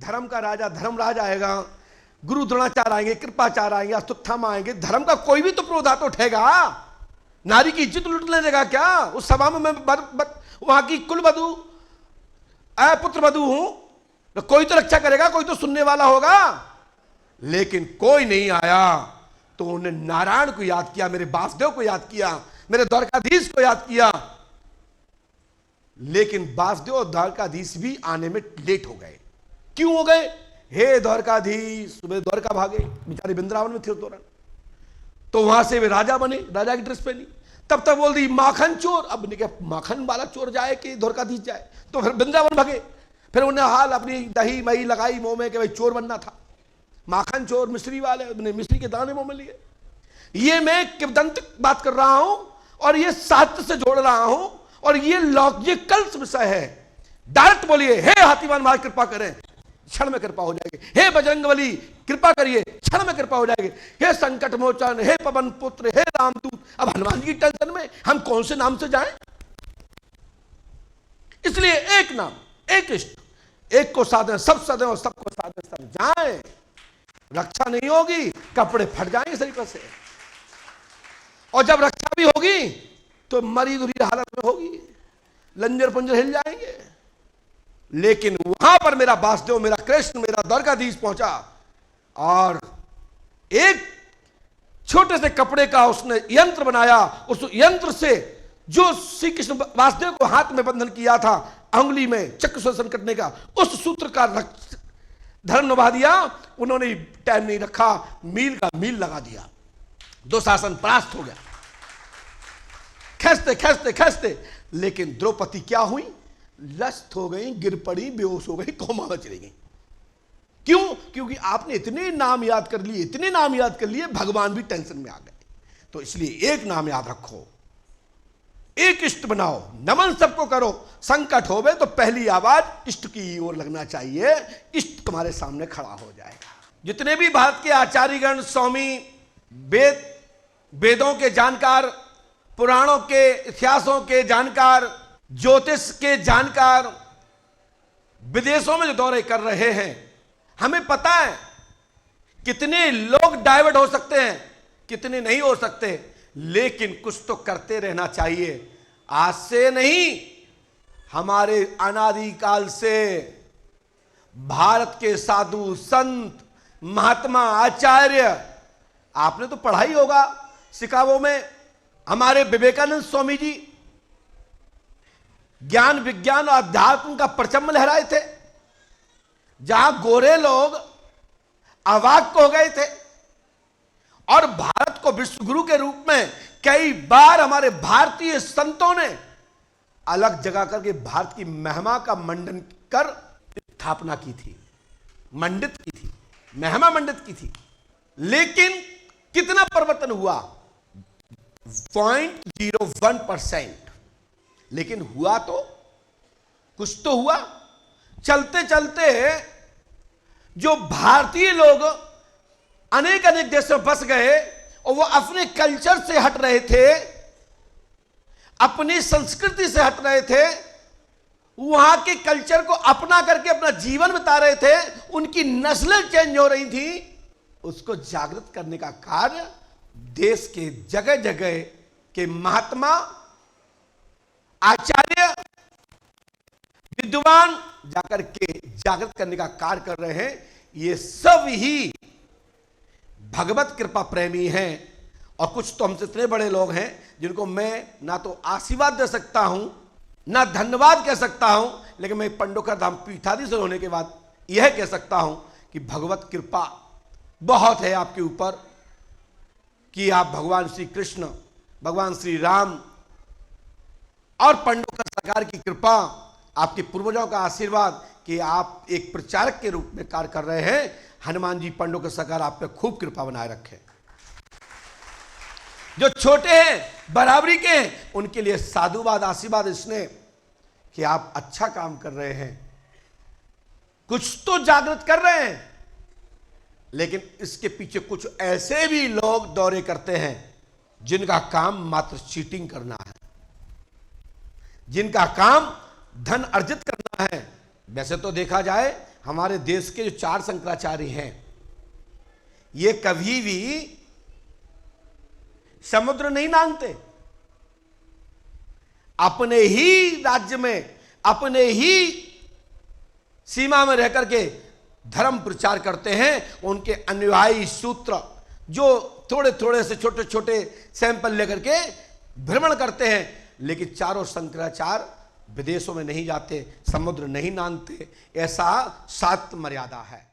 धर्म का राजा धर्मराज आएगा, गुरु द्रोणाचार्य आएंगे, कृपाचार्य आएंगे, अश्वत्थामा आएंगे, धर्म का कोई भी तो पुरोधा तो उठेगा। नारी की इज्जत लूट लेगा क्या? उस सभा में मैं वहां की कुल वधु पुत्र वधु हूं, तो कोई तो रक्षा करेगा, कोई तो सुनने वाला होगा। लेकिन कोई नहीं आया, तो उन्होंने नारायण को याद किया, मेरे वासुदेव को याद किया, मेरे द्वारकाधीश को याद किया। लेकिन वासुदेव और द्वारकाधीश भी आने में लेट हो गए। क्यों हो गए? हे द्वारकाधीश, सुबह द्वारका भागे, बेचारे वृंदावन में थे उस दौरान। तो वहां से वे राजा बने, राजा की ड्रेस पहनी। तब तक बोल दी माखन चोर। अब ने कहा माखन वाला चोर जाए कि द्वारकाधीश जाए? तो फिर वृंदावन भागे। फिर उन्हें हाल अपनी दही मही लगाई मुंह में कि भाई चोर बनना था। माखन चोर मिश्री वाले, उन्हें मिश्री के दाने मुंह में लिए। ये मैं किंवदंती बात कर रहा हूं और ये साहित्य से जोड़ रहा हूं, और ये लॉजिकल विषय है। डायरेक्ट बोलिए, हे हाथीवान महाराज कृपा करें, क्षण में कृपा हो जाएगी। हे बजरंगबली कृपा करिए, क्षण में कृपा हो जाएगी। हे संकट मोचन, हे पवन पुत्र, हे रामदूत। अब हनुमान जी की टेंशन में हम कौन से नाम से जाएं? इसलिए एक नाम, एक इष्ट, एक को साधे सब सदे और सबको साधे सब जाएं। रक्षा नहीं होगी, कपड़े फट जाएंगे शरीर पर से, और जब रक्षा भी होगी तो मरी दुरी हालत में होगी, लंजर पंजर हिल जाएंगे। लेकिन वहां पर मेरा वासुदेव, मेरा कृष्ण, मेरा द्वारकाधीश पहुंचा, और एक छोटे से कपड़े का उसने यंत्र बनाया। उस यंत्र से जो श्री कृष्ण वासुदेव को हाथ में बंधन किया था, अंगुली में चक्र सुदर्शन कटने का, उस सूत्र का धर्म निभा दिया। उन्होंने टाइम नहीं रखा, मील का मील लगा दिया, दुशासन परास्त हो गया, खींचते खींचते खींचते। लेकिन द्रौपदी क्या हुई? लस्त हो गई, गिर पड़ी, बेहोश हो गई, कोमा में चली गई। क्यों? क्योंकि आपने इतने नाम याद कर लिए, इतने नाम याद कर लिए, भगवान भी टेंशन में आ गए। तो इसलिए एक नाम याद रखो, एक इष्ट बनाओ, नमन सबको करो। संकट होवे तो पहली आवाज इष्ट की ओर लगना चाहिए, इष्ट तुम्हारे सामने खड़ा हो जाएगा। जितने भी भारत के आचार्यगण, स्वामी, वेदों के जानकार, पुराणों के इतिहासों के जानकार, ज्योतिष के जानकार, विदेशों में जो दौरे कर रहे हैं, हमें पता है कितने लोग डाइवर्ट हो सकते हैं, कितने नहीं हो सकते। लेकिन कुछ तो करते रहना चाहिए। आज से नहीं, हमारे अनादिकाल से भारत के साधु संत, महात्मा, आचार्य, आपने तो पढ़ा ही होगा शिकागो में, हमारे विवेकानंद स्वामी जी ज्ञान विज्ञान और अध्यात्म का परचम लहराए थे, जहां गोरे लोग अवाक हो गए थे। और भारत को विश्व गुरु के रूप में कई बार हमारे भारतीय संतों ने अलग जगह करके भारत की महिमा का मंडन कर स्थापना की थी, मंडित की थी, महिमा मंडित की थी। लेकिन कितना परिवर्तन हुआ? 0.01%। लेकिन हुआ तो कुछ तो हुआ। चलते चलते जो भारतीय लोग अनेक अनेक देशों में बस गए, और वो अपने कल्चर से हट रहे थे, अपनी संस्कृति से हट रहे थे, वहां के कल्चर को अपना करके अपना जीवन बिता रहे थे, उनकी नस्लें चेंज हो रही थी। उसको जागृत करने का कार्य देश के जगह जगह के महात्मा, आचार्य, विद्वान जाकर के जागृत करने का कार्य कर रहे हैं। ये सब ही भगवत कृपा प्रेमी हैं। और कुछ तो हमसे इतने बड़े लोग हैं जिनको मैं ना तो आशीर्वाद दे सकता हूं, ना धन्यवाद कह सकता हूं, लेकिन मैं पंडोकर धाम पीठाधीश होने के बाद यह कह सकता हूं कि भगवत कृपा बहुत है आपके ऊपर, कि आप भगवान श्री कृष्ण, भगवान श्री राम और पंडोकर सरकार की कृपा, आपके पूर्वजों का आशीर्वाद कि आप एक प्रचारक के रूप में कार्य कर रहे हैं। हनुमान जी, पंडोकर सरकार आप पे खूब कृपा बनाए रखे। जो छोटे हैं, बराबरी के हैं, उनके लिए साधुवाद, आशीर्वाद, स्नेह कि आप अच्छा काम कर रहे हैं, कुछ तो जागृत कर रहे हैं। लेकिन इसके पीछे कुछ ऐसे भी लोग दौरे करते हैं जिनका काम मात्र चीटिंग करना है, जिनका काम धन अर्जित करना है। वैसे तो देखा जाए हमारे देश के जो 4 शंकराचार्य हैं, ये कभी भी समुद्र नहीं नांगते। अपने ही राज्य में, अपने ही सीमा में रह करके धर्म प्रचार करते हैं। उनके अनुयायी सूत्र जो थोड़े थोड़े से छोटे छोटे सैंपल लेकर के भ्रमण करते हैं, लेकिन चारों शंकराचार्य विदेशों में नहीं जाते, समुद्र नहीं नांगते। ऐसा शाक्त मर्यादा है।